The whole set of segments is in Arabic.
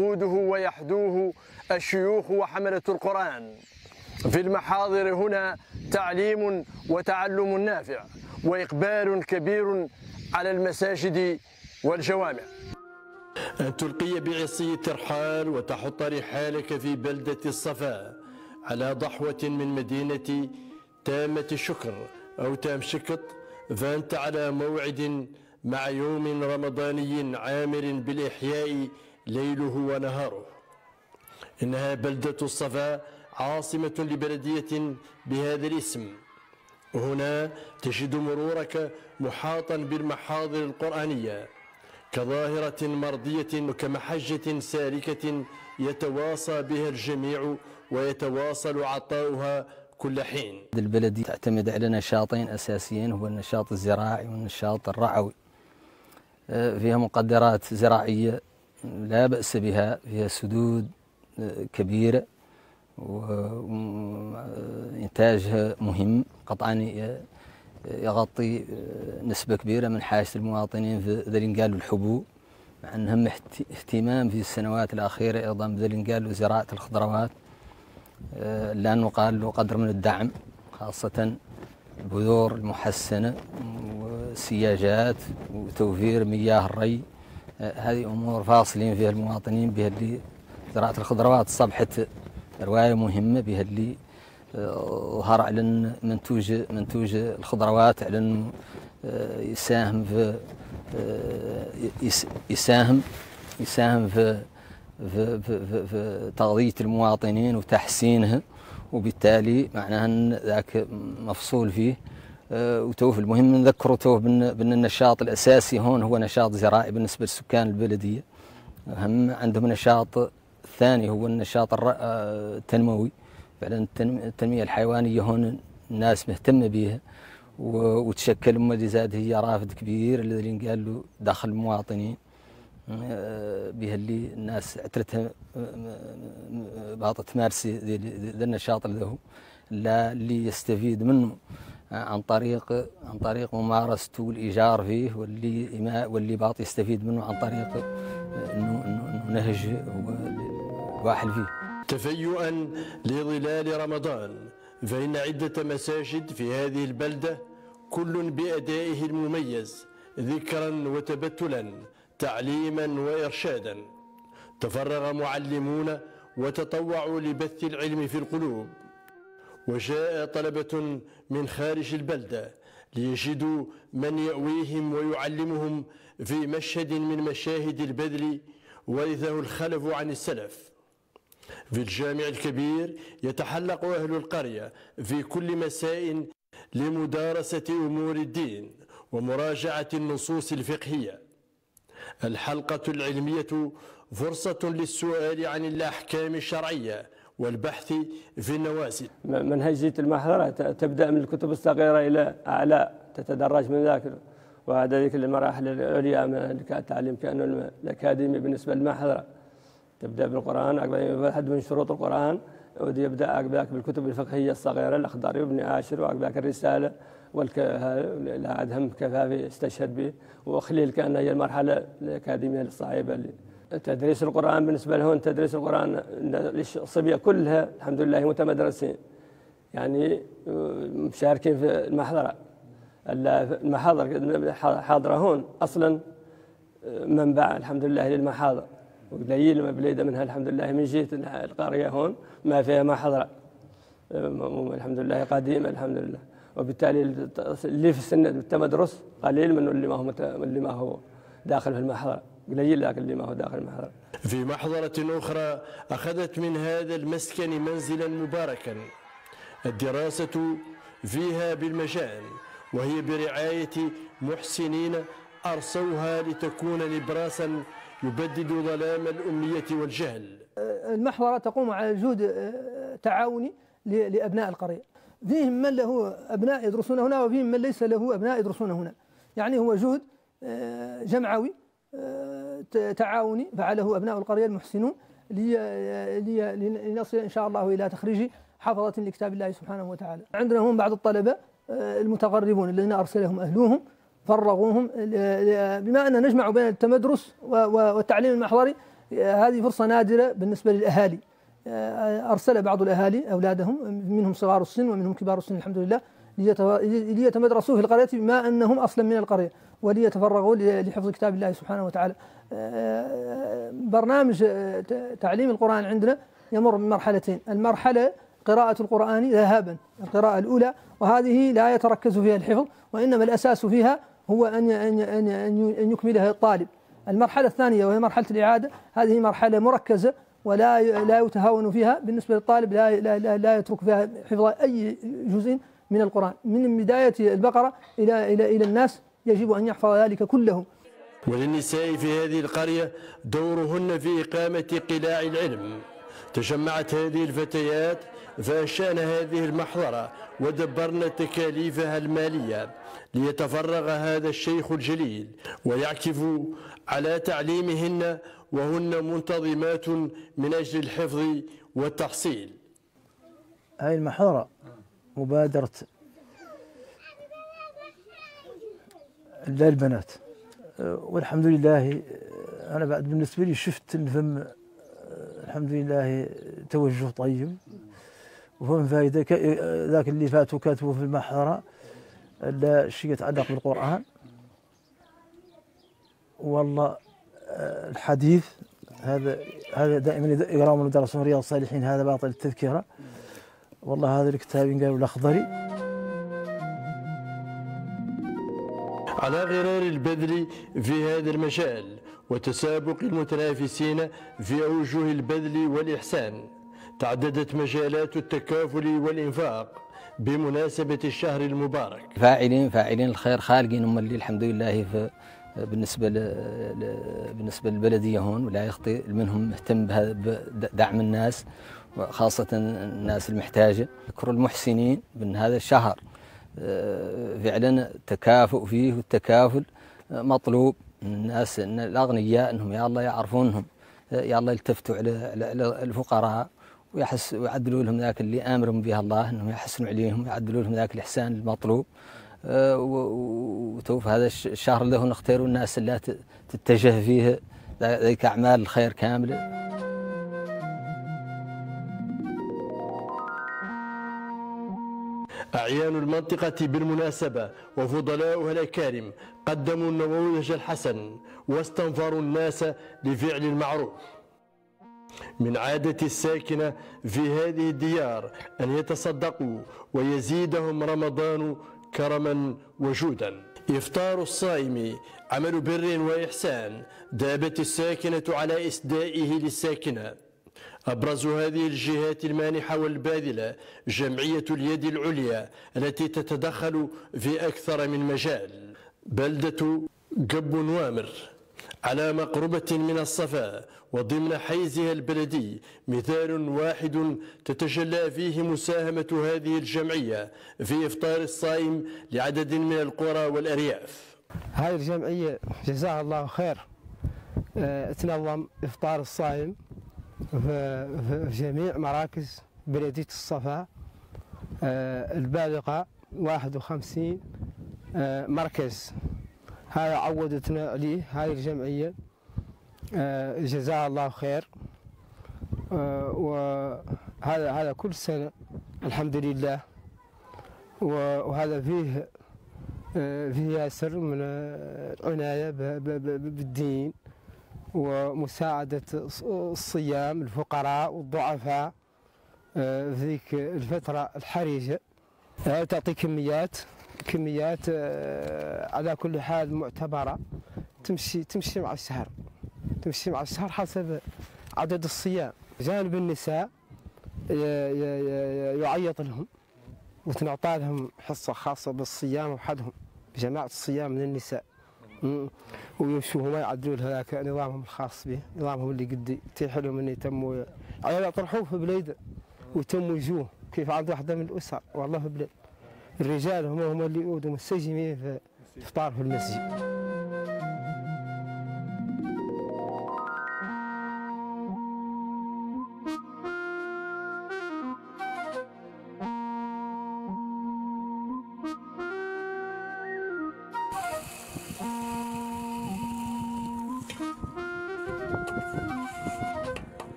يقوده ويحدوه الشيوخ وحملة القرآن. في المحاضر هنا تعليم وتعلم نافع وإقبال كبير على المساجد والجوامع. أن تلقي بعصي الترحال وتحط رحالك في بلدة الصفا على ضحوة من مدينة تامة الشكر أو تام شكط، فأنت على موعد مع يوم رمضاني عامر بالإحياء ليله ونهاره. إنها بلدة الصفا عاصمة لبلدية بهذا الاسم، وهنا تجد مرورك محاطا بالمحاضر القرآنية كظاهرة مرضية وكمحجة سالكة يتواصى بها الجميع ويتواصل عطاؤها كل حين. البلدية تعتمد على نشاطين أساسيين، هو النشاط الزراعي والنشاط الرعوي. فيها مقدرات زراعية لا بأس بها، فيها سدود كبيرة وإنتاجها مهم، قطعا يغطي نسبة كبيرة من حاجة المواطنين في ذا الإنقال والحبوب، مع أن هم اهتمام في السنوات الأخيرة أيضا بذا الإنقال وزراعة الخضروات، لأنه قال له قدر من الدعم، خاصة البذور المحسنة والسياجات وتوفير مياه الري. هذه أمور فاصلين فيها المواطنين، بها اللي زراعة الخضروات أصبحت رواية مهمة، بها اللي ظهر على أن منتوج الخضروات على أنه يساهم في تغذية المواطنين وتحسينها، وبالتالي معناها أن ذاك مفصول فيه. وتوف المهم نذكروا توف بأن النشاط الأساسي هون هو نشاط زراعي بالنسبة لسكان البلدية. هم عندهم نشاط ثاني هو النشاط التنموي، فعلا التنمية الحيوانية هون الناس مهتمة بها، وتشكل مميزات هي رافد كبير الذي قال له داخل المواطنين، بها اللي الناس عترتها باطة تمارس ذا النشاط اللي يستفيد منه عن طريق ممارسته والإيجار فيه، واللي باط يستفيد منه عن طريق انه نهج هو الواحد فيه. تفيئا لظلال رمضان، فإن عدة مساجد في هذه البلدة كل بأدائه المميز ذكرا وتبتلا، تعليما وإرشادا. تفرغ معلمون وتطوعوا لبث العلم في القلوب، وجاء طلبة من خارج البلدة ليجدوا من يأويهم ويعلمهم في مشهد من مشاهد البذل ورثه الخلف عن السلف. في الجامع الكبير يتحلق أهل القرية في كل مساء لمدارسة أمور الدين ومراجعة النصوص الفقهية. الحلقة العلمية فرصة للسؤال عن الأحكام الشرعية والبحث في النوازل. منهجية المحاضرة تبدأ من الكتب الصغيرة إلى أعلى، تتدرج من ذاك وهذا ذيك المراحل العليا اللي كانت تعليم كأنه الأكاديمي بالنسبة للمحاضرة. تبدأ بالقرآن، واحد من شروط القرآن يبدأ عقباك بالكتب الفقهية الصغيرة، الأخضري وابن عاشر، وعقباك الرسالة والهم كفافي استشهد به، وخليل كان هي المرحلة الأكاديمية الصعيبة. تدريس القرآن بالنسبة لهون تدريس القرآن للصبية كلها الحمد لله متمدرسين، يعني مشاركين في المحاضرة. المحاضرة حاضرة هون أصلا منبع الحمد لله للمحاضر، وقليل ما بليدة منها الحمد لله من جهة القرية هون ما فيها محاضرة الحمد لله قديمة الحمد لله، وبالتالي اللي في السن التمدرس قليل من اللي ما هو داخل في المحاضرة، قليل لكن اللي ما هو داخل المحاضرة. في محاضرة أخرى أخذت من هذا المسكن منزلا مباركا الدراسة فيها بالمجان، وهي برعاية محسنين أرسوها لتكون نبراسا يبدد ظلام الأمية والجهل. المحورة تقوم على جهد تعاوني لأبناء القرية، فيهم من له أبناء يدرسون هنا وفيهم من ليس له أبناء يدرسون هنا، يعني هو جهد جمعوي تعاوني فعله أبناء القرية المحسنون لنصل إن شاء الله إلى تخريج حفظة لكتاب الله سبحانه وتعالى. عندنا هم بعض الطلبة المتغربون الذين أرسلهم أهلوهم فرغوهم، بما أن نجمع بين التمدرس والتعليم المحوري هذه فرصة نادرة بالنسبة للأهالي. أرسل بعض الأهالي أولادهم منهم صغار السن ومنهم كبار السن الحمد لله ليتمدرسوا في القرية بما أنهم أصلا من القرية وليتفرغوا لحفظ كتاب الله سبحانه وتعالى. برنامج تعليم القرآن عندنا يمر بمرحلتين: المرحلة قراءة القرآن ذهابا، القراءة الأولى، وهذه لا يتركز فيها الحفظ وإنما الأساس فيها هو أن يكملها الطالب. المرحلة الثانية وهي مرحلة الإعادة، هذه مرحلة مركزة ولا يتهاون فيها بالنسبة للطالب، لا يترك فيها حفظ أي جزء من القرآن من بداية البقرة إلى الناس، يجب أن يحفظ ذلك كله. وللنساء في هذه القرية دورهن في إقامة قلاع العلم. تجمعت هذه الفتيات فأنشأن هذه المحضرة ودبرن تكاليفها المالية ليتفرغ هذا الشيخ الجليل ويعكف على تعليمهن وهن منتظمات من أجل الحفظ والتحصيل. هذه المحضرة مبادرة للبنات، والحمد لله أنا بعد بالنسبة لي شفت فم الحمد لله توجه طيب وفهم فائدة. ذاك اللي فاتوا كاتبوا في المحضرة لا شيء يتعلق بالقرآن، والله الحديث هذا دائما يقرأون ويدرسون رياض الصالحين، هذا باطل التذكرة، والله هذا الكتاب قالوا الأخضري. على غرار البذل في هذا المجال وتسابق المتنافسين في أوجه البذل والإحسان، تعددت مجالات التكافل والإنفاق بمناسبة الشهر المبارك. فاعلين الخير خالقين هم اللي الحمد لله بالنسبة للبلدية هون ولا يخطي منهم مهتم بدعم الناس وخاصة الناس المحتاجة. ذكر المحسنين من هذا الشهر فعلا تكافؤ فيه، والتكافل مطلوب من الناس الأغنياء أنهم يا الله يعرفونهم، يا الله يلتفتوا على الفقراء ويعدلوا لهم ذاك اللي آمرهم به الله، أنهم يحسنوا عليهم ويعدلوا لهم ذاك الإحسان المطلوب. وتوف هذا الشهر له نختاروا الناس اللي تتجه فيه ذيك أعمال الخير كاملة. أعيان المنطقة بالمناسبة وفضلاؤها الأكارم قدموا النموذج الحسن واستنفروا الناس لفعل المعروف. من عادة الساكنة في هذه الديار أن يتصدقوا ويزيدهم رمضان كرما وجودا. إفطار الصائم عمل بر وإحسان دابت الساكنة على إسدائه للساكنة. أبرز هذه الجهات المانحة والباذلة جمعية اليد العليا التي تتدخل في أكثر من مجال. بلدة قب وامر على مقربة من الصفا وضمن حيزها البلدي مثال واحد تتجلى فيه مساهمة هذه الجمعية في إفطار الصائم لعدد من القرى والأرياف. هذه الجمعية جزاها الله خير تنظم إفطار الصائم في جميع مراكز بلدية الصفا البالغة 51 مركز. هذا عودتنا عليه هذه الجمعية جزاها الله خير. وهذا كل سنة الحمد لله، وهذا فيه سر من العناية بالدين ومساعدة الصيام الفقراء والضعفاء في ذيك الفترة الحرجة. تعطي كميات على كل حال معتبرة تمشي مع الشهر حسب عدد الصيام. جانب النساء يعيط لهم وتنعطى لهم حصة خاصة بالصيام وحدهم بجماعة الصيام من النساء، ويمشوا هما يعدلوا هذاك نظامهم الخاص به، نظامهم اللي قد يتيح لهم ان يتموا يطرحوه في بلاد ويتموا يجوه كيف عند واحدة من الأسر والله في بلاد. الرجال هم اللي يؤدوا منسجمين في الإفطار في المسجد.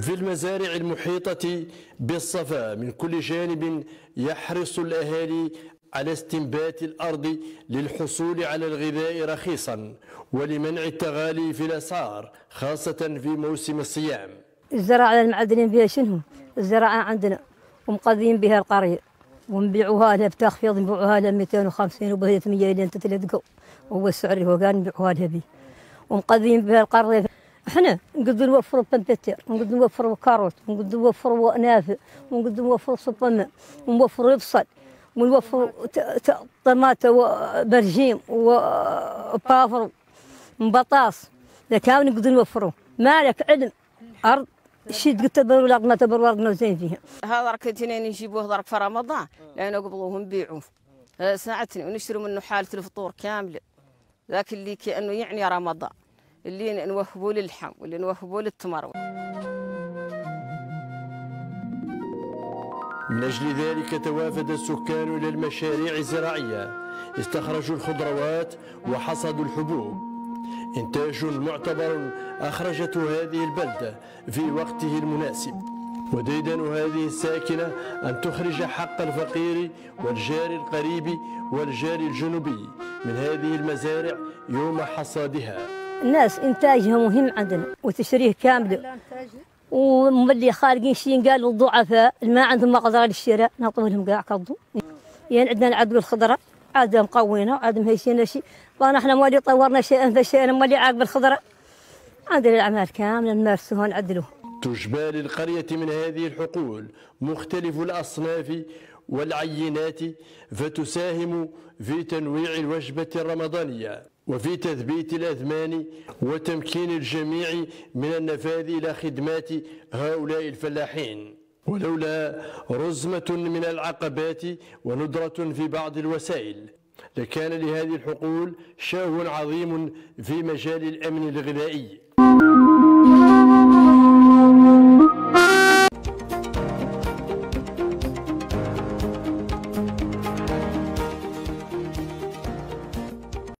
في المزارع المحيطة بالصفا من كل جانب يحرص الأهالي على استنبات الأرض للحصول على الغذاء رخيصا ولمنع التغالي في الأسعار خاصة في موسم الصيام. الزراعة المعدنين بها شنو؟ الزراعة عندنا ومقضين بها القرية ونبيعوها لها بتخفيض، نبيعوها لها 250 وبهي 8 إلى 3 دقو، وهو السعر اللي هو قال نبيعوها لها به، ومقضين بها القرية. احنا نقدر نوفروا بامبيتير، ونقدر نوفروا كاروت، ونقدر نوفروا نافع، ونقدر نوفروا صبما، ونوفروا بصل، ونوفروا طماطة وبرجيم وبافرو وبطاطس. ذا كان نقدر نوفروا. مالك علم أرض شي قلت تبروا الأرض ما تبروا الأرض زين فيها. هذا راك تنين نجيبوه ضرك في رمضان لأنه قبلوه نبيعوه ساعتني ونشتروا منه حالة الفطور كاملة، ذاك اللي كأنه يعني رمضان اللي نوهبوا للحم واللي نوهبوا للتمر. من أجل ذلك توافد السكان إلى المشاريع الزراعية، استخرجوا الخضروات وحصدوا الحبوب، إنتاج معتبر أخرجته هذه البلدة في وقته المناسب. وديدن هذه الساكنة أن تخرج حق الفقير والجار القريب والجار الجنوبي من هذه المزارع يوم حصادها. الناس إنتاجها مهم عندنا وتشريه كامل، وملي خارجين شيء قالوا الضعفاء ما عندهم مقدرة للشراء نعطوا لهم قاع كضو. يعني عندنا العدوى الخضراء عاد مقوينا وعاد مهيشينا شيء، وانا احنا مالي طورنا شيئا فشيئا مالي عاقب الخضراء. عندنا الأعمال كاملة نمارسوها ونعدلوها. تجبى للقرية من هذه الحقول مختلف الأصناف والعينات، فتساهم في تنويع الوجبة الرمضانية وفي تثبيت الأثمان وتمكين الجميع من النفاذ إلى خدمات هؤلاء الفلاحين. ولولا رزمة من العقبات وندرة في بعض الوسائل لكان لهذه الحقول شأن عظيم في مجال الأمن الغذائي.